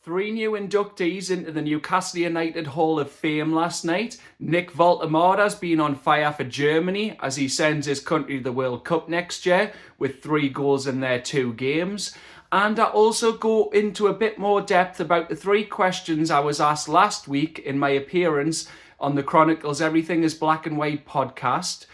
Three new inductees into the Newcastle United Hall of Fame last night. Nick Woltemade has been on fire for Germany as he sends his country to the World Cup next year with 3 goals in their 2 games. And I also go into a bit more depth about the 3 questions I was asked last week in my appearance on the Chronicles Everything is Black and White podcast.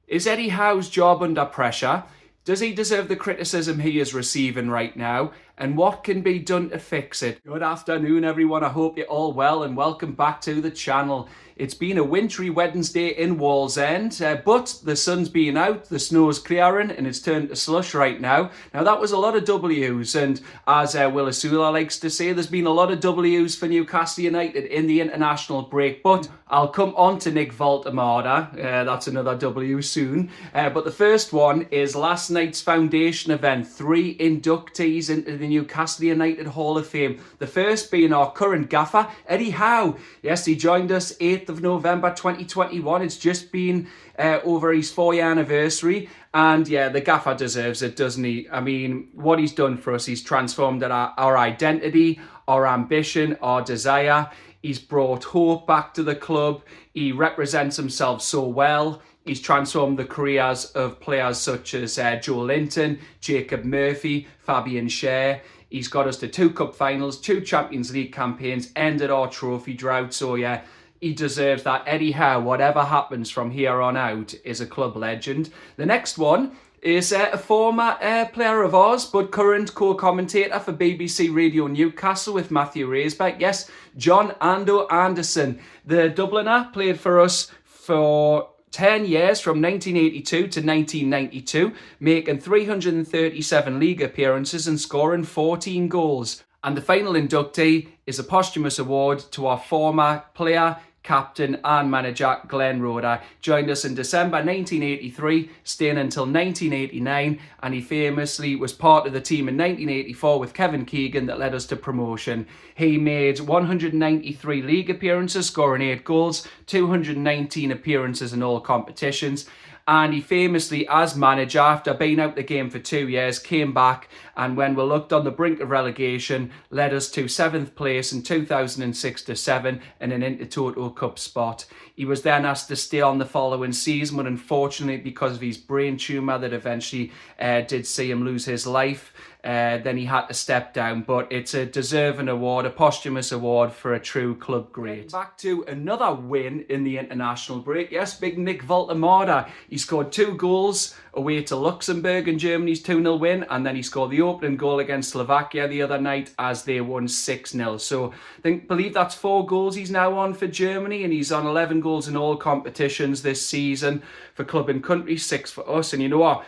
Is Eddie Howe's job under pressure? Does he deserve the criticism he is receiving right now? And what can be done to fix it? Good afternoon, everyone. I hope you're all well and welcome back to the channel. It's been a wintry Wednesday in Wallsend, but the sun's been out, the snow's clearing, and it's turned to slush right now. Now, that was a lot of W's, and as Will Asula likes to say, there's been a lot of W's for Newcastle United in the international break, but I'll come on to Nick Woltemade. That's another W soon. But the first one is last night's foundation event. 3 inductees into the Newcastle United Hall of Fame. The first being our current gaffer, EddieHowe. Yes, he joined us 8th of November 2021. It's just been over his 4-year anniversary. And yeah, the gaffer deserves it, doesn't he? I mean, what he's done for us, he's transformed our identity, our ambition, our desire. He's brought hope back to the club. He represents himself so well. He's transformed the careers of players such as Joelinton, Jacob Murphy, Fabian Schär. He's got us to 2 cup finals, 2 Champions League campaigns, ended our trophy drought. So yeah, he deserves that. Eddie Howe, whatever happens from here on out, is a club legend. The next one is a former player of ours, but current co-commentator for BBC Radio Newcastle with Matthew Raisbeck. Yes, John Ando Anderson. The Dubliner played for us for 10 years from 1982 to 1992, making 337 league appearances and scoring 14 goals. And the final inductee is a posthumous award to our former player, captain and manager Glenn Roeder. Joined us in December 1983, staying until 1989, and he famously was part of the team in 1984 with Kevin Keegan that led us to promotion. He made 193 league appearances, scoring 8 goals, 219 appearances in all competitions. And he famously, as manager, after being out the game for 2 years, came back and when we looked on the brink of relegation, led us to 7th place in 2006-7 and an Intertoto Cup spot. He was then asked to stay on the following season, but unfortunately, because of his brain tumour that eventually did see him lose his life, then he had to step down. But it's a deserving award, a posthumous award for a true club great. Back to another win in the international break. Yes, big Nick Woltemade. He scored 2 goals away to Luxembourg in Germany's 2-0 win, and then he scored the opening goal against Slovakia the other night as they won 6-0. So I believe that's 4 goals he's now on for Germany, and he's on 11 goals in all competitions this season for club and country, 6 for us. And you know what?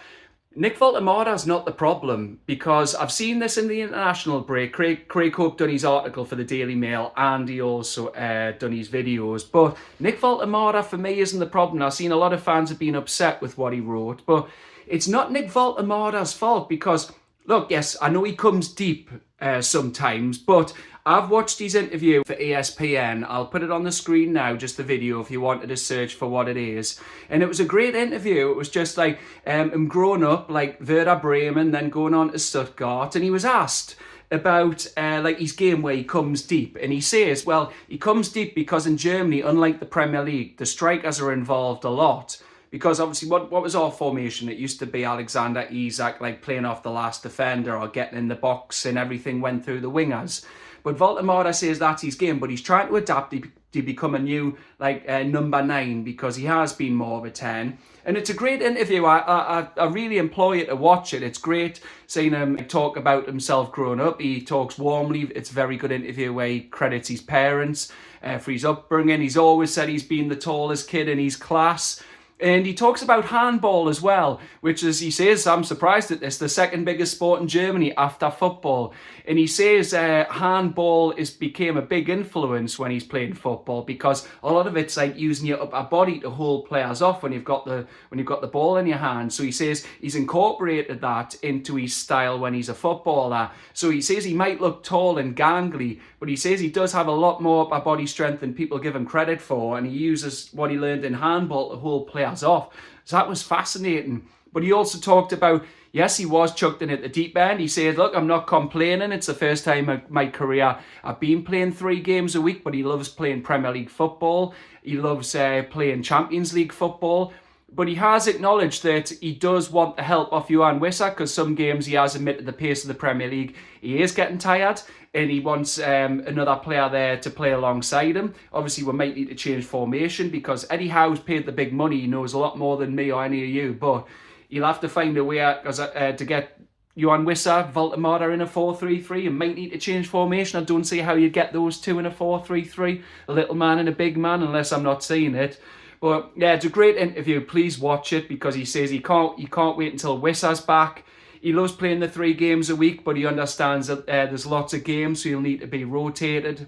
Nick Woltemade's not the problem, because I've seen this in the international break. Craig Hope done his article for the Daily Mail and he also done his videos. But Nick Woltemade for me isn't the problem. I've seen a lot of fans have been upset with what he wrote, but it's not Nick Woltemade's fault because, look, yes, I know he comes deep sometimes, but I've watched his interview for ESPN. I'll put it on the screen now, just the video, if you wanted to search for what it is. And it was a great interview. It was just like him growing up, like Werder Bremen, then going on to Stuttgart. And he was asked about like his game where he comes deep. And he says, well, he comes deep because in Germany, unlike the Premier League, the strikers are involved a lot. Because obviously, what was our formation? It used to be Alexander Isak, like playing off the last defender or getting in the box, and everything went through the wingers. But Woltemade says that's his game, but he's trying to adapt to become a new number 9 because he has been more of a 10. And it's a great interview. I really implore you to watch it. It's great seeing him talk about himself growing up. He talks warmly. It's a very good interview where he credits his parents for his upbringing. He's always said he's been the tallest kid in his class. And he talks about handball as well, which is, he says, I'm surprised at this, the 2nd biggest sport in Germany after football. And he says handball became a big influence when he's playing football because a lot of it's like using your upper body to hold players off when you've got the ball in your hand. So he says he's incorporated that into his style when he's a footballer. So he says he might look tall and gangly, but he says he does have a lot more upper body strength than people give him credit for, and he uses what he learned in handball to hold players off. So that was fascinating. But he also talked about, yes, he was chucked in at the deep end. He said, look, I'm not complaining. It's the first time in my career I've been playing 3 games a week, but he loves playing Premier League football. He loves playing Champions League football. But he has acknowledged that he does want the help of Yoane Wissa, because some games he has admitted the pace of the Premier League, he is getting tired, and he wants another player there to play alongside him. Obviously, we might need to change formation, because Eddie Howe's paid the big money. He knows a lot more than me or any of you, but he'll have to find a way to get Yoane Wissa, Woltemade in a 4-3-3, and might need to change formation. I don't see how you get those two in a 4-3-3, a little man and a big man, unless I'm not seeing it. But yeah, it's a great interview. Please watch it, because he says he can't wait until Wissa's back. He loves playing the 3 games a week, but he understands that there's lots of games, so he'll need to be rotated.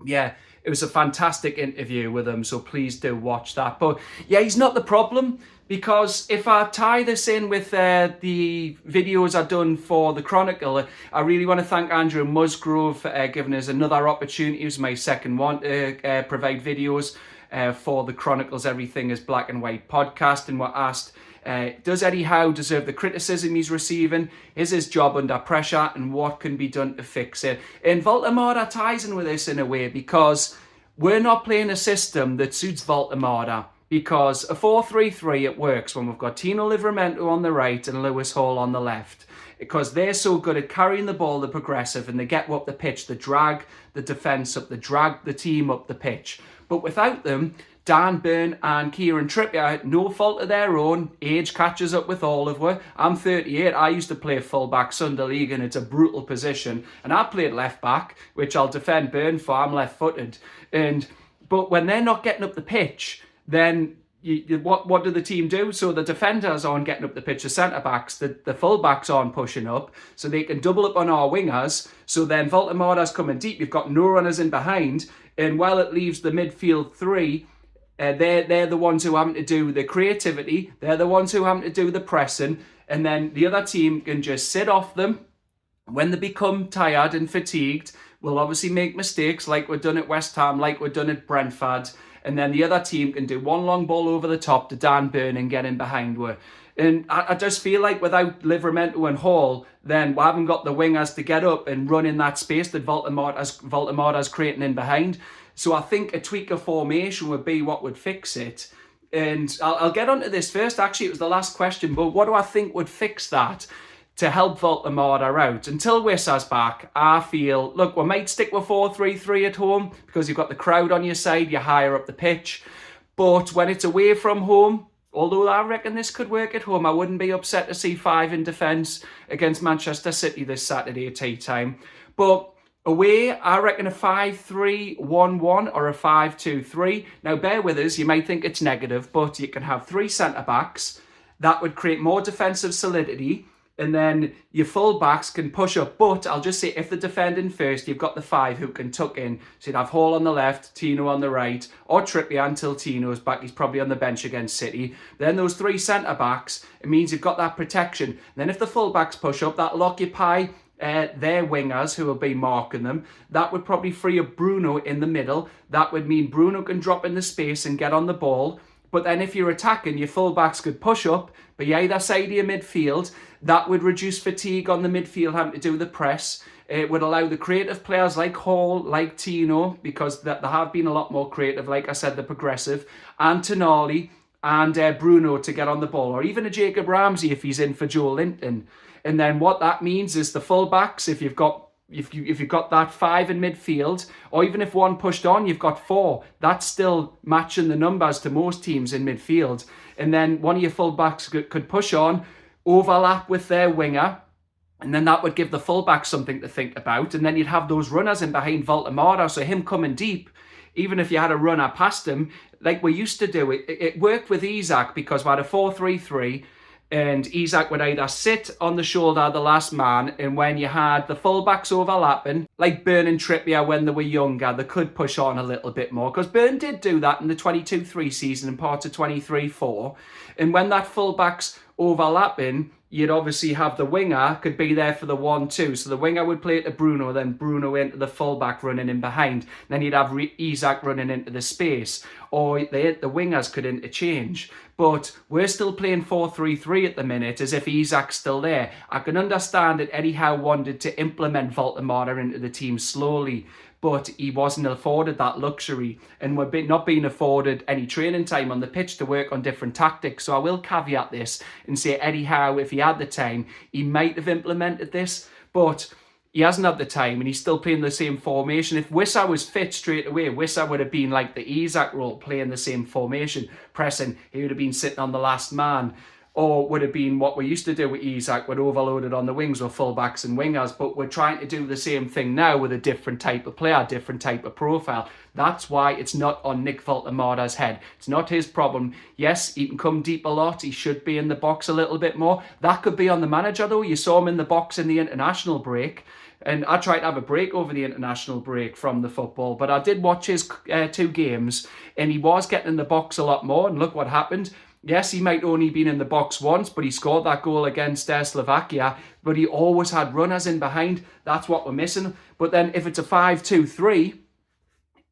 Yeah, it was a fantastic interview with him, so please do watch that. But yeah, he's not the problem, because if I tie this in with the videos I've done for the Chronicle, I really want to thank Andrew Musgrove for giving us another opportunity. It was my second one to provide videos for the Chronicles Everything is Black and White podcast, and we're asked, does Eddie Howe deserve the criticism he's receiving? Is his job under pressure, and what can be done to fix it? And Woltemade ties in with this in a way, because we're not playing a system that suits Woltemade, because a 4-3-3, it works when we've got Tino Livramento on the right and Lewis Hall on the left, because they're so good at carrying the ball, the progressive, and they get up the pitch, they drag the defence up, they drag the team up the pitch. But without them, Dan Burn and Kieran Trippier, no fault of their own, age catches up with all of us. I'm 38, I used to play full-back Sunday League, and it's a brutal position. And I played left-back, which I'll defend Burn for, I'm left-footed. But when they're not getting up the pitch, then what do the team do? So the defenders aren't getting up the pitch, the centre-backs, the full-backs aren't pushing up, so they can double up on our wingers. So then Woltemade's coming deep, you've got no runners in behind, and while it leaves the midfield 3, they're the ones who having to do the creativity, they're the ones who having to do the pressing, and then the other team can just sit off them. When they become tired and fatigued, we'll obviously make mistakes like we've done at West Ham, like we've done at Brentford, and then the other team can do one long ball over the top to Dan Burn and get in behind her. And I just feel like without Livramento and Hall, then we haven't got the wingers to get up and run in that space that Woltemade's creating in behind. So I think a tweak of formation would be what would fix it. And I'll get onto this first. Actually, it was the last question, but what do I think would fix that to help Woltemade out? Until Wissa's back, I feel, look, we might stick with 4-3-3 at home, because you've got the crowd on your side, you're higher up the pitch. But when it's away from home, although I reckon this could work at home, I wouldn't be upset to see 5 in defence against Manchester City this Saturday at tea time. But away, I reckon a 5-3-1-1 or a 5-2-3. Now, bear with us, you might think it's negative, but you can have 3 centre-backs. That would create more defensive solidity, and then your full-backs can push up. But I'll just say, if they're defending first, you've got the 5 who can tuck in. So you'd have Hall on the left, Tino on the right, or Trippier until Tino's back. He's probably on the bench against City. Then those 3 centre-backs, it means you've got that protection. Then if the full-backs push up, that'll occupy their wingers who will be marking them. That would probably free up Bruno in the middle. That would mean Bruno can drop in the space and get on the ball. But then if you're attacking, your full-backs could push up, but either side of your midfield. That would reduce fatigue on the midfield having to do the press. It would allow the creative players like Hall, like Tino, because they have been a lot more creative, like I said, the progressive, and Tonali and Bruno to get on the ball, or even a Jacob Ramsey if he's in for Joe Linton. And then what that means is the full-backs, if you've got that 5 in midfield, or even if one pushed on, you've got 4. That's still matching the numbers to most teams in midfield. And then one of your full-backs could push on, overlap with their winger, and then that would give the full-back something to think about. And then you'd have those runners in behind Woltemade, so him coming deep, even if you had a runner past him, like we used to do, it worked with Isak, because we had a 4-3-3, and Isak would either sit on the shoulder of the last man, and when you had the full-backs overlapping, like Burn and Trippier when they were younger, they could push on a little bit more, because Burn did do that in the 22-3 season and part of 23-4. And when that full-backs overlapping, you'd obviously have the winger could be there for the 1-2. So the winger would play it to Bruno, then Bruno into the full-back running in behind. Then you'd have Isak running into the space, or the wingers could interchange. But we're still playing 4-3-3 at the minute, as if Isak's still there. I can understand that Eddie Howe wanted to implement Woltemade into the team slowly, but he wasn't afforded that luxury, and we're not being afforded any training time on the pitch to work on different tactics. So I will caveat this and say Eddie Howe, if he had the time, he might have implemented this, but he hasn't had the time, and he's still playing the same formation. If Wissa was fit straight away, Wissa would have been like the Isak role, playing the same formation, pressing. He would have been sitting on the last man, or would have been what we used to do with Isak, we'd overloaded on the wings with fullbacks and wingers. But we're trying to do the same thing now with a different type of player, different type of profile. That's why it's not on Nick Woltemade's head. It's not his problem. Yes, he can come deep a lot. He should be in the box a little bit more. That could be on the manager, though. You saw him in the box in the international break. And I tried to have a break over the international break from the football, but I did watch his 2 games, and he was getting in the box a lot more, and look what happened. Yes, he might only been in the box once, but he scored that goal against Slovakia, but he always had runners in behind. That's what we're missing. But then if it's a 5-2-3,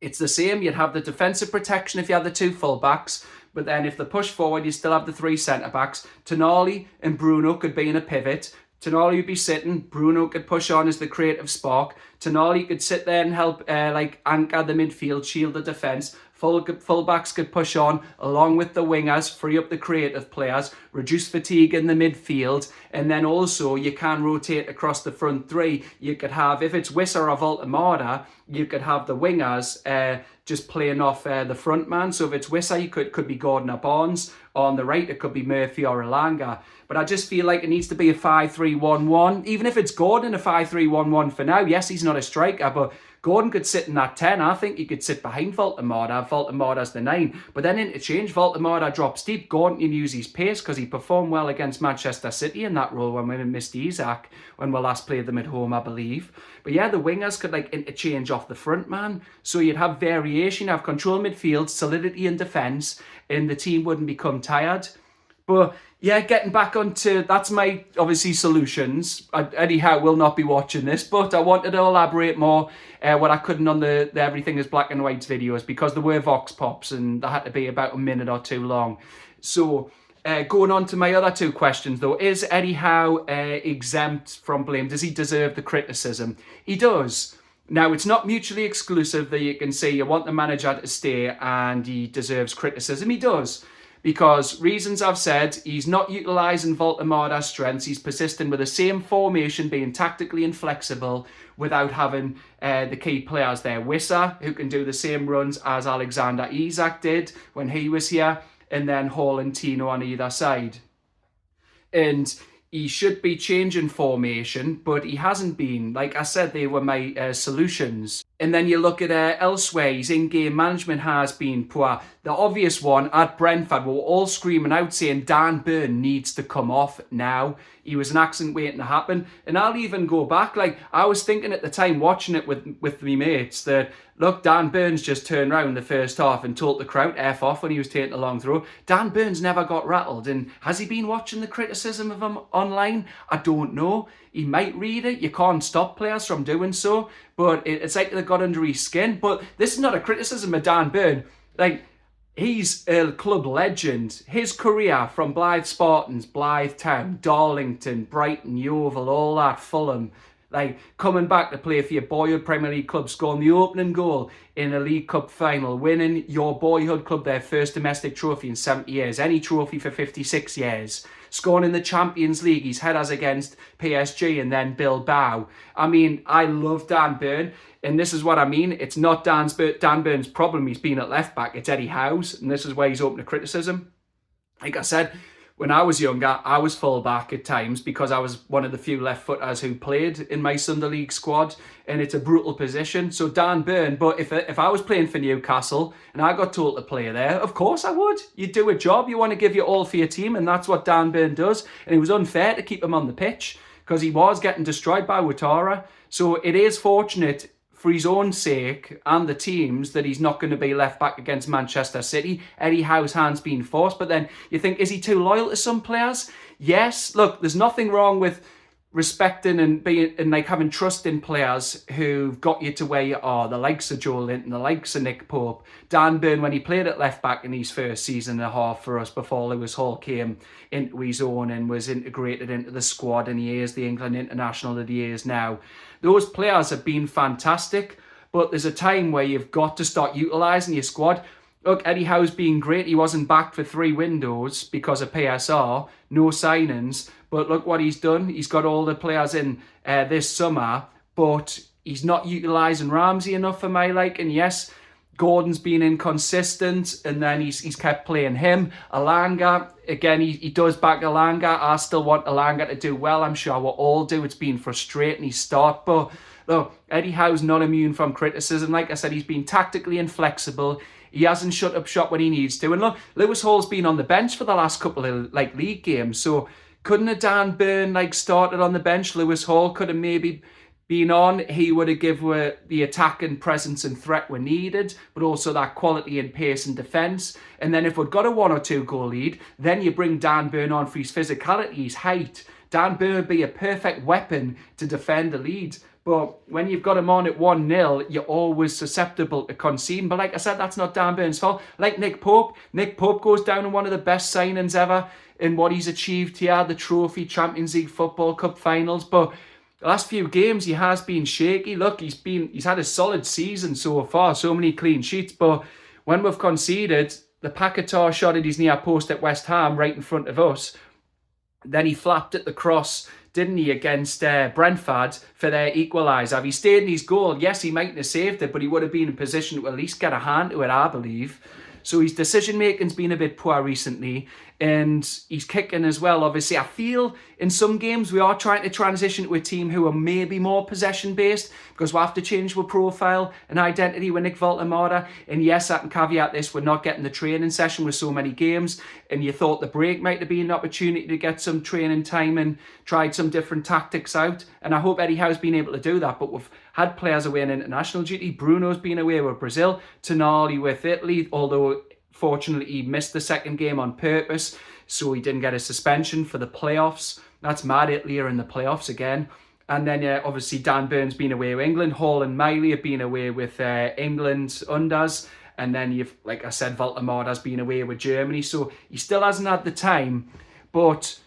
it's the same. You'd have the defensive protection if you had the 2 full-backs, but then if they push forward, you still have the 3 centre-backs. Tonali and Bruno could be in a pivot. Tonali would be sitting, Bruno could push on as the creative spark. Tonali could sit there and help anchor the midfield, shield the defence. Fullbacks could push on along with the wingers, free up the creative players, reduce fatigue in the midfield, and then also you can rotate across the front 3. You could have, if it's Wissa or Woltemade, you could have the wingers just playing off the front man. So if it's Wissa, you could be Gordon or Barnes. On the right, it could be Murphy or Elanga. But I just feel like it needs to be a 5-3-1-1. Even if it's Gordon, a 5-3-1-1 for now. Yes, he's not a striker, but Gordon could sit in that 10. I think he could sit behind Woltemade. Woltemade as the 9. But then interchange, Woltemade drops deep. Gordon can use his pace because he performed well against Manchester City in that role when we missed Isak, when we last played them at home, I believe. But yeah, the wingers could interchange off the front man. So you'd have variation, you'd have control midfield, solidity in defence, and the team wouldn't become tired. But yeah, getting back onto, that's my, obviously, solutions. Eddie Howe will not be watching this, but I wanted to elaborate more what I couldn't on the Everything is Black and White videos, because there were vox pops and they had to be about a minute or 2 long. So going on to my other 2 questions, though, is Eddie Howe exempt from blame? Does he deserve the criticism? He does. Now, it's not mutually exclusive that you can say you want the manager to stay and he deserves criticism. He does. Because reasons I've said, he's not utilising Woltemade's strengths. He's persisting with the same formation, being tactically inflexible without having the key players there. Wissa, who can do the same runs as Alexander Isak did when he was here, and then Hall and Tino on either side. And he should be changing formation, but he hasn't been. Like I said, they were my solutions. And then you look at elsewhere, his in-game management has been poor. The obvious one at Brentford, we were all screaming out saying Dan Burn needs to come off now. He was an accident waiting to happen. And I'll even go back, I was thinking at the time, watching it with me mates, that look, Dan Burns just turned around the first half and told the crowd F off when he was taking a long throw. Dan Burns never got rattled. And has he been watching the criticism of him online? I don't know. He might read it. You can't stop players from doing so. But it's like they got under his skin. But this is not a criticism of Dan Burn. He's a club legend. His career from Blythe Spartans, Blythe Town, Darlington, Brighton, Yeovil, all that, Fulham. Coming back to play for your boyhood Premier League club, scoring the opening goal in a League Cup final, winning your boyhood club their first domestic trophy in 70 years, any trophy for 56 years, scoring in the Champions League, his headers against PSG and then Bilbao. I mean, I love Dan Burn, and this is what I mean. It's not Dan Burn's problem he's been at left back, it's Eddie Howe's, and this is where he's open to criticism. Like I said, when I was younger, I was full back at times because I was one of the few left footers who played in my Sunday League squad, and it's a brutal position. So Dan Burn, but if I was playing for Newcastle and I got told to play there, of course I would. You do a job, you want to give your all for your team, and that's what Dan Burn does. And it was unfair to keep him on the pitch because he was getting destroyed by Ouattara. So it is fortunate for his own sake and the team's that he's not going to be left back against Manchester City. Eddie Howe's hand's been forced. But then you think, is he too loyal to some players? Yes. Look, there's nothing wrong with respecting and being and like having trust in players who've got you to where you are, the likes of Joe Linton, the likes of Nick Pope, Dan Burn when he played at left back in his first season and a half for us before Lewis Hall came into his own and was integrated into the squad, and he is the England international that he is now. Those players have been fantastic, but there's a time where you've got to start utilising your squad. Look, Eddie Howe's been great. He wasn't back for 3 windows because of PSR, no signings. But look what he's done. He's got all the players in this summer, but he's not utilising Ramsey enough for my liking. Yes, Gordon's been inconsistent, and then he's kept playing him. Alanga, again, he does back Alanga. I still want Alanga to do well. I'm sure we'll all do. It's been frustrating his start, but look, Eddie Howe's not immune from criticism. Like I said, he's been tactically inflexible. He hasn't shut up shop when he needs to. And look, Lewis Hall's been on the bench for the last couple of league games. So couldn't have Dan Burn started on the bench? Lewis Hall could have maybe been on. He would have given the attack and presence and threat were needed, but also that quality and pace and defence. And then if we'd got a 1 or 2 goal lead, then you bring Dan Burn on for his physicality, his height. Dan Burn would be a perfect weapon to defend the lead. But when you've got him on at 1-0, you're always susceptible to conceding. But like I said, that's not Dan Burn's fault. Like Nick Pope goes down in one of the best signings ever in what he's achieved here, the trophy, Champions League, Football Cup finals. But the last few games, he has been shaky. Look, he's had a solid season so far, so many clean sheets. But when we've conceded, the Paquetá shot at his near post at West Ham right in front of us. Then he flapped at the cross, didn't he, against Brentford for their equaliser. If he stayed in his goal, yes, he mightn't have saved it, but he would have been in position to at least get a hand to it, I believe. So his decision-making's been a bit poor recently, and he's kicking as well, obviously. I feel in some games we are trying to transition to a team who are maybe more possession-based, because we'll have to change our profile and identity with Nick Woltemade. And yes, I can caveat this, we're not getting the training session with so many games, and you thought the break might have been an opportunity to get some training time and tried some different tactics out. And I hope Eddie Howe's been able to do that, but we've had players away in international duty. Bruno's been away with Brazil, Tonali with Italy, although fortunately he missed the second game on purpose, so he didn't get a suspension for the playoffs. That's mad, Italy are in the playoffs again. And then obviously Dan Burn's been away with England. Hall and Miley have been away with England's unders. And then you've, like I said, Woltemade has been away with Germany. So he still hasn't had the time. But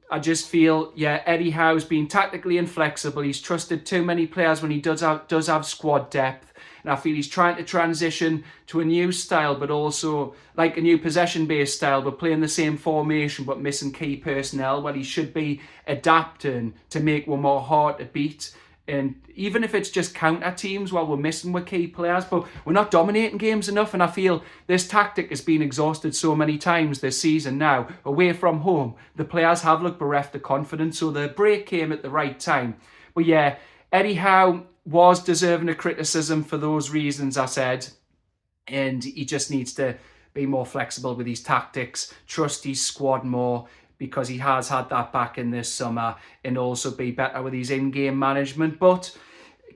I just feel, yeah, Eddie Howe's been tactically inflexible. He's trusted too many players when he does have squad depth. And I feel he's trying to transition to a new style, but also like a new possession-based style, but playing the same formation, but missing key personnel. Well, he should be adapting to make one more hard to beat. And even if it's just counter teams, well, we're missing with key players, but we're not dominating games enough. And I feel this tactic has been exhausted so many times this season now. Away from home, the players have looked bereft of confidence, so the break came at the right time. But yeah, Eddie Howe was deserving of criticism for those reasons I said, and he just needs to be more flexible with his tactics, trust his squad more, because he has had that back in this summer, and also be better with his in-game management. But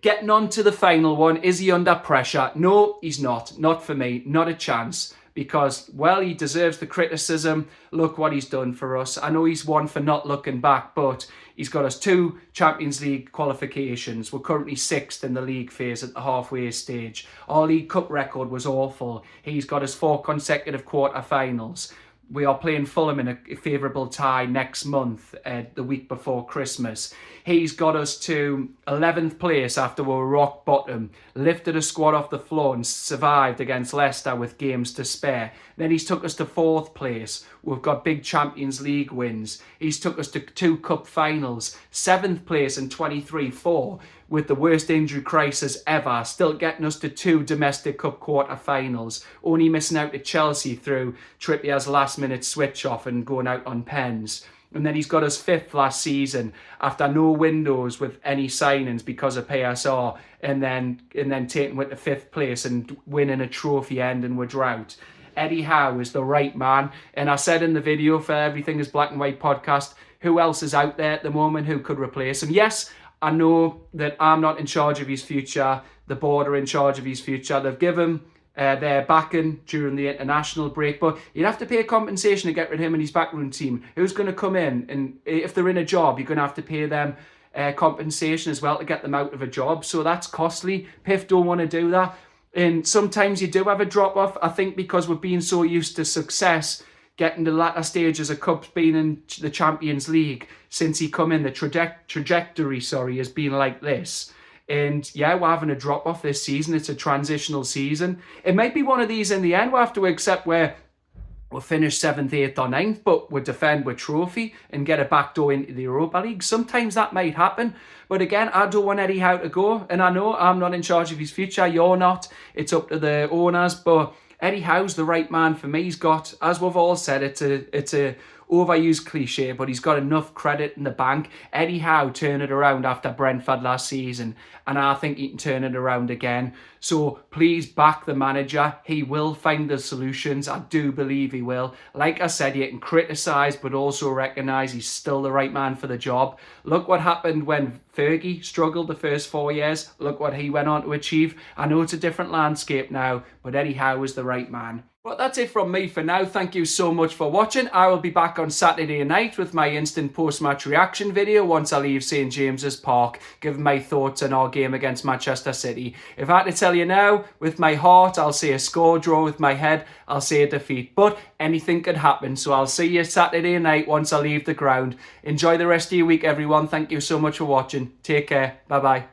getting on to the final one, is he under pressure? No, he's not. Not for me. Not a chance. Because, well, he deserves the criticism. Look what he's done for us. I know he's one for not looking back, but he's got us 2 Champions League qualifications. We're currently 6th in the league phase at the halfway stage. Our League Cup record was awful. He's got us 4 consecutive quarter-finals. We are playing Fulham in a favourable tie next month, the week before Christmas. He's got us to 11th place after we were rock bottom, lifted a squad off the floor and survived against Leicester with games to spare. Then he's took us to 4th place. We've got big Champions League wins. He's took us to 2 cup finals, 7th place and 23-4 with the worst injury crisis ever, still getting us to 2 domestic cup quarter-finals, only missing out to Chelsea through Trippier's last-minute switch-off and going out on pens. And then he's got us 5th last season after no windows with any signings because of PSR, and then taking with the 5th place and winning a trophy ending with drought. Eddie Howe is the right man. And I said in the video for Everything is Black and White podcast, who else is out there at the moment who could replace him? Yes, I know that I'm not in charge of his future. The board are in charge of his future. They've given their backing during the international break, but you'd have to pay compensation to get rid of him and his backroom team. Who's going to come in? And if they're in a job, you're going to have to pay them compensation as well to get them out of a job. So that's costly. PIF don't want to do that. And sometimes you do have a drop-off. I think because we're being so used to success, getting the latter stages of Cups, being in the Champions League, since he come in, the trajectory, has been like this. And yeah, we're having a drop-off this season. It's a transitional season. It might be one of these in the end. We'll have to accept where we'll finish 7th, 8th or 9th, but we'll defend with trophy and get a backdoor into the Europa League. Sometimes that might happen. But again, I don't want Eddie Howe to go. And I know I'm not in charge of his future. You're not. It's up to the owners. But Eddie Howe's the right man for me. He's got, as we've all said, it's a overused cliche, but he's got enough credit in the bank. Eddie Howe turned it around after Brentford last season, and I think he can turn it around again. So please back the manager. He will find the solutions. I do believe he will. Like I said, you can criticise, but also recognise he's still the right man for the job. Look what happened when Fergie struggled the first 4 years. Look what he went on to achieve. I know it's a different landscape now, but Eddie Howe is the right man. But that's it from me for now. Thank you so much for watching. I will be back on Saturday night with my instant post-match reaction video once I leave St James's Park, giving my thoughts on our game against Manchester City. If I had to tell you now, with my heart, I'll say a score draw. With my head, I'll say a defeat. But anything could happen. So I'll see you Saturday night once I leave the ground. Enjoy the rest of your week, everyone. Thank you so much for watching. Take care. Bye-bye.